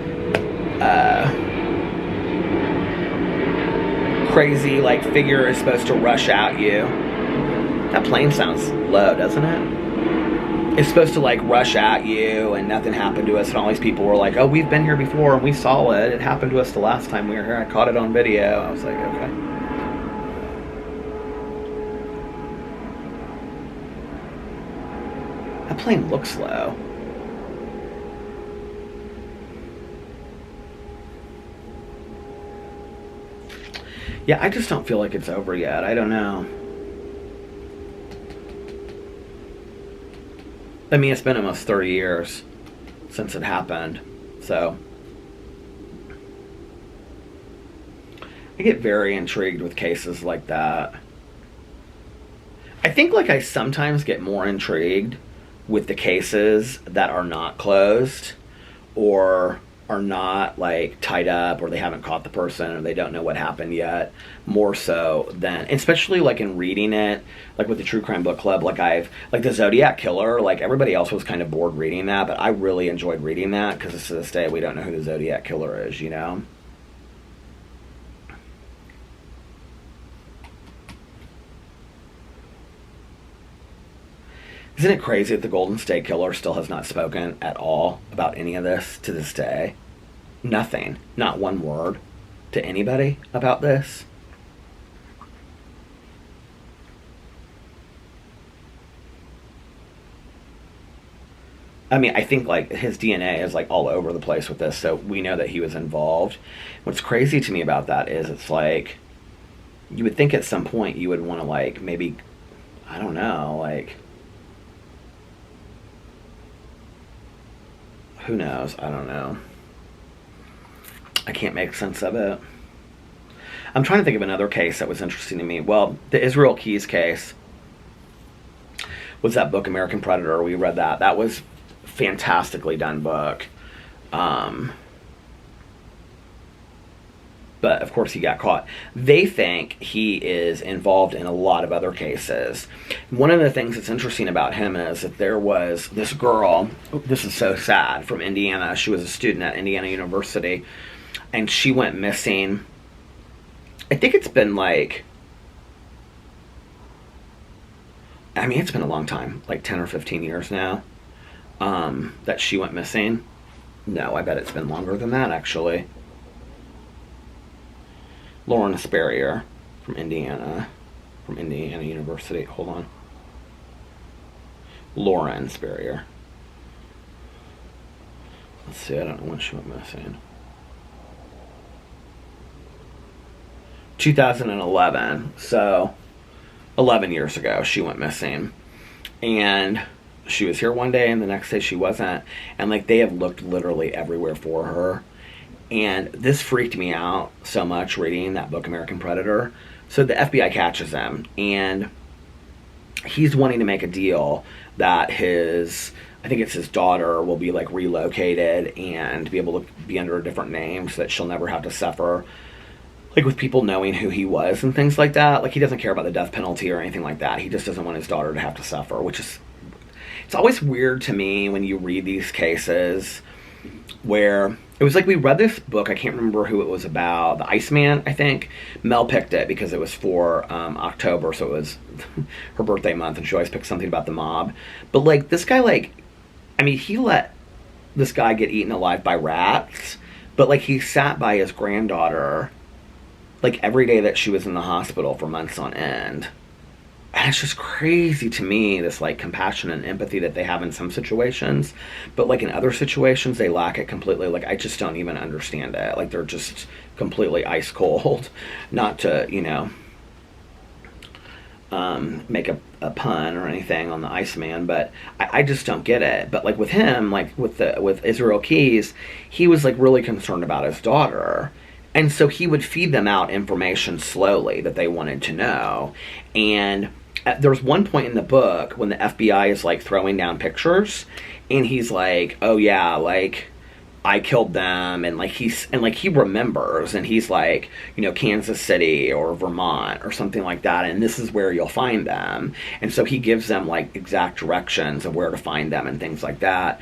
crazy like figure is supposed to rush at you. That plane sounds low, doesn't it? It's supposed to like rush at you, and nothing happened to us, and all these people were like, oh, we've been here before and we saw it. It happened to us the last time we were here. I caught it on video. I was like, okay. That plane looks low. Yeah, I just don't feel like it's over yet. I don't know. I mean, it's been almost 30 years since it happened. So I get very intrigued with cases like that. I think like I sometimes get more intrigued with the cases that are not closed or are not like tied up, or they haven't caught the person, or they don't know what happened yet, more so than, especially like in reading it, like with the True Crime Book Club, like the Zodiac Killer, like everybody else was kind of bored reading that, but I really enjoyed reading that because to this day we don't know who the Zodiac Killer is, you know? Isn't it crazy that the Golden State Killer still has not spoken at all about any of this to this day? Nothing. Not one word to anybody about this. I mean, I think like his DNA is like all over the place with this, so we know that he was involved. What's crazy to me about that is it's like, you would think at some point you would want to like maybe, I don't know, like, who knows? I don't know. I can't make sense of it. I'm trying to think of another case that was interesting to me. Well, the Israel Keys case was that book, American Predator. We read that. That was fantastically done book. But of course he got caught. They think he is involved in a lot of other cases. One of the things that's interesting about him is that there was this girl, this is so sad, from Indiana. She was a student at Indiana University, and she went missing. I think it's been like, I mean, it's been a long time, like 10 or 15 years now, that she went missing. No, I bet it's been longer than that, actually. Lauren Spurrier from Indiana University. Hold on. Lauren Spurrier. Let's see, I don't know when she went missing. 2011, so 11 years ago she went missing. And she was here one day and the next day she wasn't. And like they have looked literally everywhere for her. And this freaked me out so much reading that book, American Predator, So the FBI catches him, and he's wanting to make a deal that I think it's his daughter, will be like relocated and be able to be under a different name so that she'll never have to suffer, like with people knowing who he was and things like that. Like he doesn't care about the death penalty or anything like that. He just doesn't want his daughter to have to suffer, which is, it's always weird to me when you read these cases where it was like we read this book, I can't remember who it was about, The Iceman, I think. Mel picked it because it was for October, so it was her birthday month, and she always picks something about the mob. But like this guy, like, I mean, he let this guy get eaten alive by rats, but like he sat by his granddaughter like every day that she was in the hospital for months on end. And it's just crazy to me, this like compassion and empathy that they have in some situations, but like in other situations they lack it completely. Like I just don't even understand it. Like they're just completely ice cold. Not to, you know, make a pun or anything on the Iceman, but I just don't get it. But like with him, like with Israel Keys, he was like really concerned about his daughter. And so he would feed them out information slowly that they wanted to know. And there's one point in the book when the FBI is like throwing down pictures, and he's like, "Oh yeah, like I killed them," and like he remembers, and he's like, you know, Kansas City or Vermont or something like that, and this is where you'll find them. And so he gives them like exact directions of where to find them and things like that.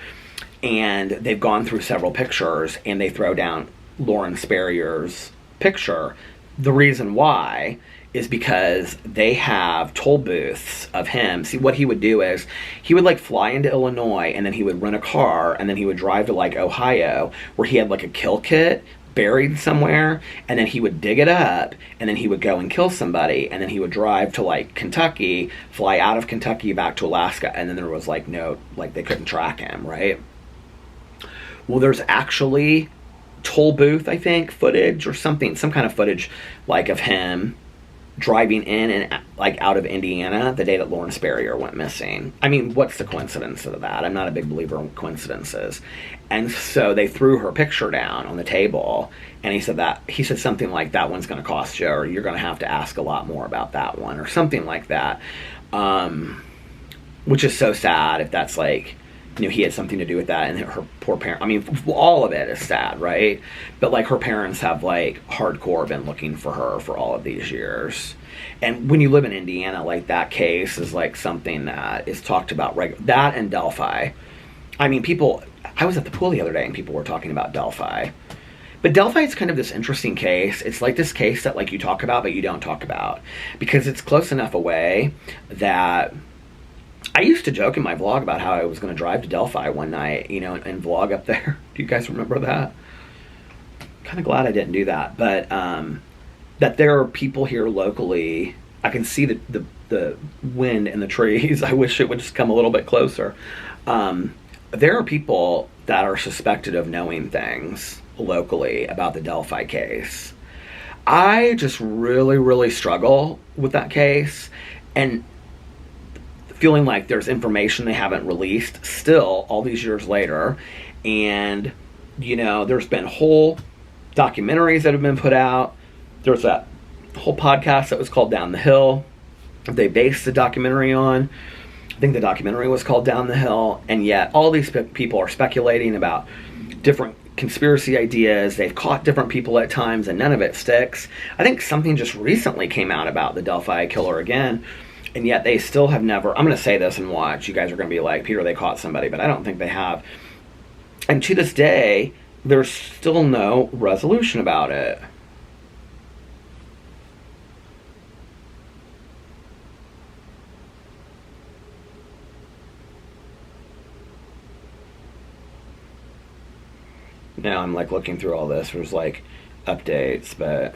And they've gone through several pictures, and they throw down Lauren Sperrier's picture. The reason why is because they have toll booths of him. See, what he would do is he would like fly into Illinois, and then he would rent a car, and then he would drive to like Ohio, where he had like a kill kit buried somewhere, and then he would dig it up, and then he would go and kill somebody, and then he would drive to like Kentucky, fly out of Kentucky back to Alaska, and then there was like no, like they couldn't track him, right? Well, there's actually toll booth, I think, footage or something, some kind of footage like of him driving in and like out of Indiana the day that Lauren Sperrier went missing. I mean, what's the coincidence of that? I'm not a big believer in coincidences. And so they threw her picture down on the table, and he said something like, "That one's going to cost you, or you're going to have to ask a lot more about that one," or something like that. Which is so sad if that's like, you know, he had something to do with that, and her poor parent. I mean, all of it is sad, right? But like her parents have like hardcore been looking for her for all of these years. And when you live in Indiana, like that case is like something that is talked about that and Delphi. I mean, I was at the pool the other day and people were talking about Delphi. But Delphi is kind of this interesting case. It's like this case that like you talk about but you don't talk about, because it's close enough away that I used to joke in my vlog about how I was going to drive to Delphi one night, you know, and vlog up there. Do you guys remember that? Kind of glad I didn't do that. But that there are people here locally. I can see the wind in the trees. I wish it would just come a little bit closer. There are people that are suspected of knowing things locally about the Delphi case. I just really, really struggle with that case, and feeling like there's information they haven't released still all these years later. And, you know, there's been whole documentaries that have been put out. There's that whole podcast that was called Down the Hill. They based the documentary on. I think the documentary was called Down the Hill. And yet all these people are speculating about different conspiracy ideas. They've caught different people at times, and none of it sticks. I think something just recently came out about the Delphi killer again. And yet they still have never, I'm going to say this and watch, you guys are going to be like, "Peter, they caught somebody," but I don't think they have. And to this day, there's still no resolution about it. Now I'm like looking through all this, there's like updates, but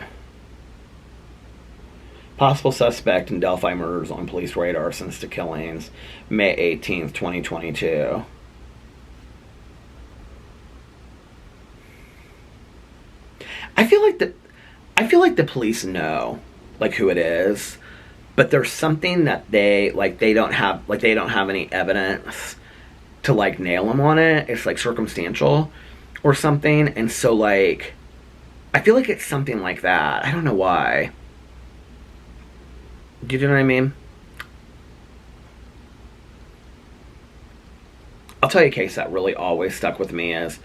possible suspect in Delphi murders on police radar since the killings, May 18th, 2022. I feel like the police know like who it is, but there's something that they don't have any evidence to like nail them on it. It's like circumstantial or something, and so like I feel like it's something like that. I don't know why. Do you know what I mean? I'll tell you a case that really always stuck with me is,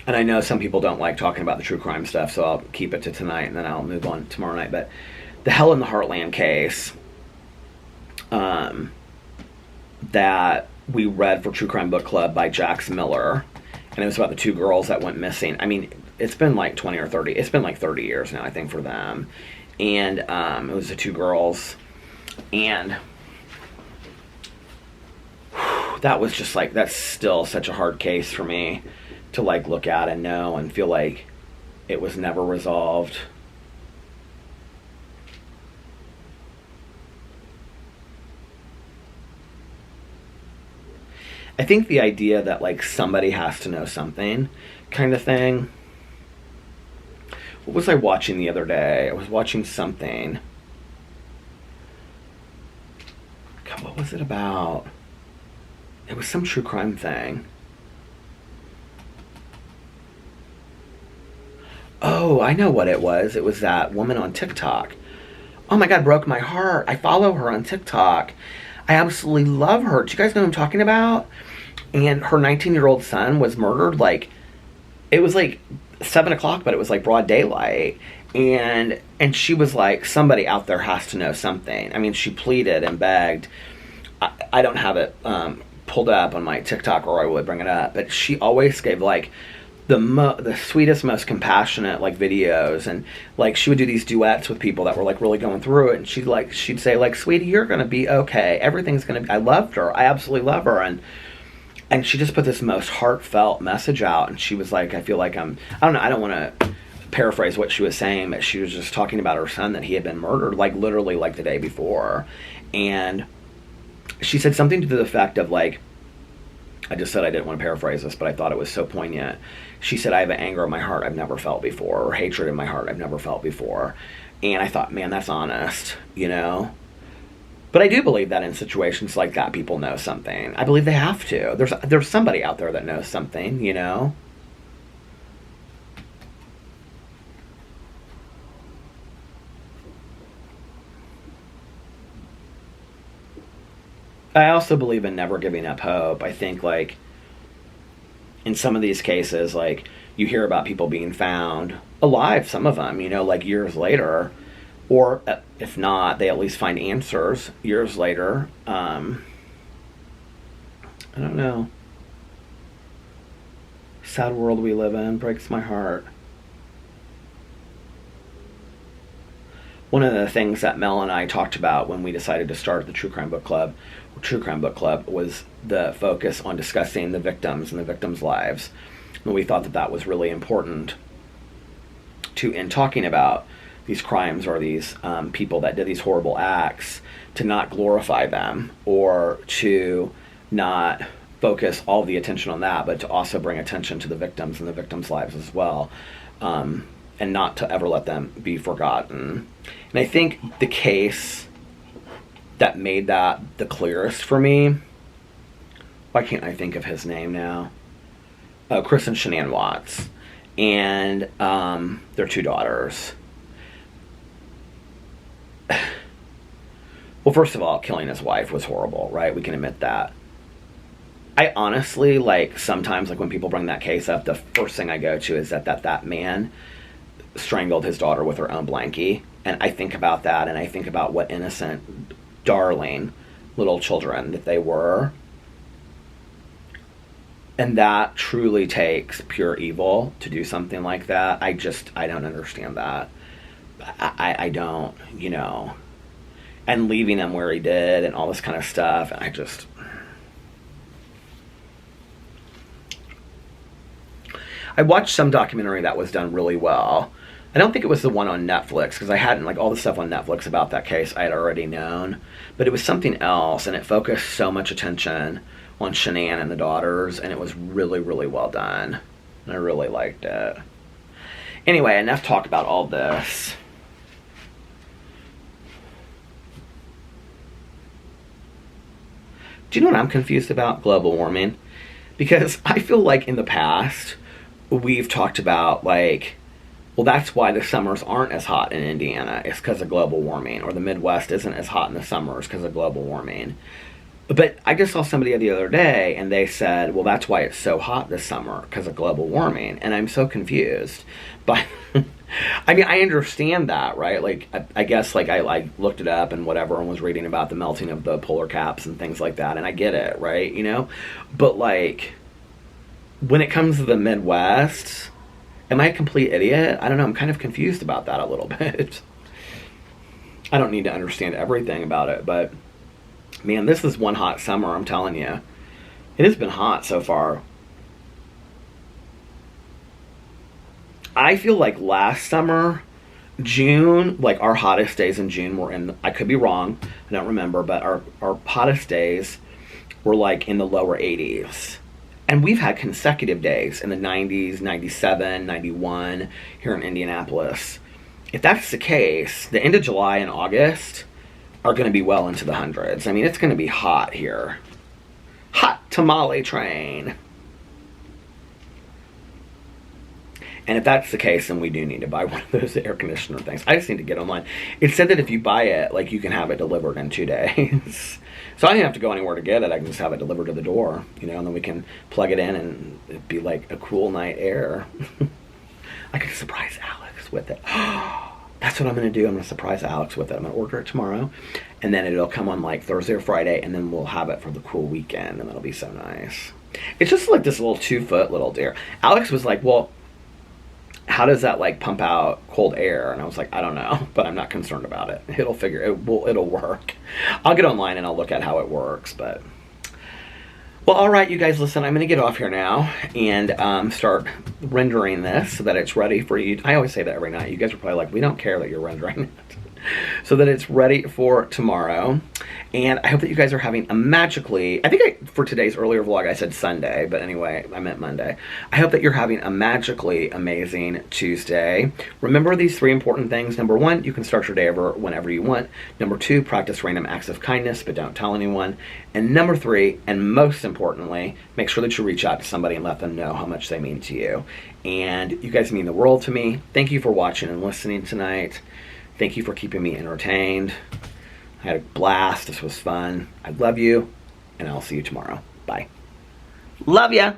and I know some people don't like talking about the true crime stuff, so I'll keep it to tonight and then I'll move on tomorrow night. But the Hell in the Heartland case that we read for True Crime Book Club by Jax Miller, and it was about the two girls that went missing. I mean, it's been like 20 or 30. It's been like 30 years now, I think, for them. And it was the two girls. And that was just like, that's still such a hard case for me to like look at and know and feel like it was never resolved. I think the idea that like somebody has to know something kind of thing. What was I watching the other day? I was watching something. God, what was it about? It was some true crime thing. Oh, I know what it was. It was that woman on TikTok. Oh my God, broke my heart. I follow her on TikTok. I absolutely love her. Do you guys know what I'm talking about? And her 19-year-old son was murdered. Like, it was like 7 o'clock, but it was like broad daylight. And she was like, somebody out there has to know something. I mean, she pleaded and begged. I don't have it pulled up on my TikTok, or I would bring it up. But she always gave like the sweetest, most compassionate like videos, and like she would do these duets with people that were like really going through it, and she'd say like, sweetie, you're gonna be okay, everything's gonna be. I loved her, I absolutely love her. And she just put this most heartfelt message out, and she was like, I feel like I don't know, I don't want to paraphrase what she was saying, but she was just talking about her son, that he had been murdered like literally like the day before. And she said something to the effect of like, I just said I didn't want to paraphrase this, but I thought it was so poignant. She said, I have an anger in my heart I've never felt before, or hatred in my heart I've never felt before. And I thought, man, that's honest, you know? But I do believe that in situations like that, people know something. I believe they have to. There's somebody out there that knows something, you know? I also believe in never giving up hope. I think, like, in some of these cases, like, you hear about people being found alive, some of them, you know, like years later, or if not, they at least find answers years later. I don't know. Sad world we live in, breaks my heart. One of the things that Mel and I talked about when we decided to start the True Crime Book Club, was the focus on discussing the victims and the victims' lives. And we thought that that was really important in talking about these crimes, or these people that did these horrible acts, to not glorify them, or to not focus all the attention on that, but to also bring attention to the victims and the victims' lives as well. And not to ever let them be forgotten. And I think the case that made that the clearest for me, why can't I think of his name now? Chris and Shanann Watts, and their two daughters. Well, first of all, killing his wife was horrible, right? We can admit that. I honestly, like, sometimes, like, when people bring that case up, the first thing I go to is that man strangled his daughter with her own blankie. And I think about that, and I think about what innocent, darling little children that they were. And that truly takes pure evil to do something like that. I don't understand that. I don't, you know. And leaving him where he did and all this kind of stuff. And I watched some documentary that was done really well. I don't think it was the one on Netflix, because I hadn't, like, all the stuff on Netflix about that case I had already known. But it was something else, and it focused so much attention on Shanann and the daughters, and it was really, really well done. And I really liked it. Anyway, enough talk about all this. Do you know what I'm confused about? Global warming. Because I feel like in the past, we've talked about, like, well, that's why the summers aren't as hot in Indiana. It's because of global warming. Or the Midwest isn't as hot in the summers because of global warming. But I just saw somebody the other day, and they said, well, that's why it's so hot this summer, because of global warming. And I'm so confused. But, I mean, I understand that, right? Like, I guess, like, I looked it up and whatever, and was reading about the melting of the polar caps and things like that, and I get it, right? You know? But, like, when it comes to the Midwest, am I a complete idiot? I don't know. I'm kind of confused about that a little bit. I don't need to understand everything about it, but... man, this is one hot summer, I'm telling you. It has been hot so far. I feel like last summer, June, like our hottest days in June were in, I could be wrong, I don't remember, but our hottest days were like in the lower 80s. And we've had consecutive days in the 90s, 97, 91 here in Indianapolis. If that's the case, the end of July and August are going to be well into the hundreds. I mean, it's going to be hot here. Hot tamale train. And if that's the case, then we do need to buy one of those air conditioner things. I just need to get online. It said that if you buy it, like, you can have it delivered in 2 days. So I don't have to go anywhere to get it. I can just have it delivered to the door, you know, and then we can plug it in and it'd be like a cool night air. I could surprise Alex with it. That's what I'm going to do. I'm going to surprise Alex with it. I'm going to order it tomorrow, and then it'll come on like Thursday or Friday, and then we'll have it for the cool weekend, and that'll be so nice. It's just like this little 2-foot little deer. Alex was like, well, how does that like pump out cold air? And I was like, I don't know, but I'm not concerned about it. It'll work. I'll get online and I'll look at how it works, but... well, all right, you guys, listen, I'm going to get off here now and start rendering this so that it's ready for you. I always say that every night. You guys are probably like, we don't care that you're rendering it. So that it's ready for tomorrow. And I hope that you guys are having a magically... I think for today's earlier vlog, I said Sunday, but anyway, I meant Monday. I hope that you're having a magically amazing Tuesday. Remember these 3 important things. Number 1, you can start your day over whenever you want. Number 2, practice random acts of kindness, but don't tell anyone. And number 3, and most importantly, make sure that you reach out to somebody and let them know how much they mean to you. And you guys mean the world to me. Thank you for watching and listening tonight. Thank you for keeping me entertained. I had a blast. This was fun. I love you, and I'll see you tomorrow. Bye. Love ya.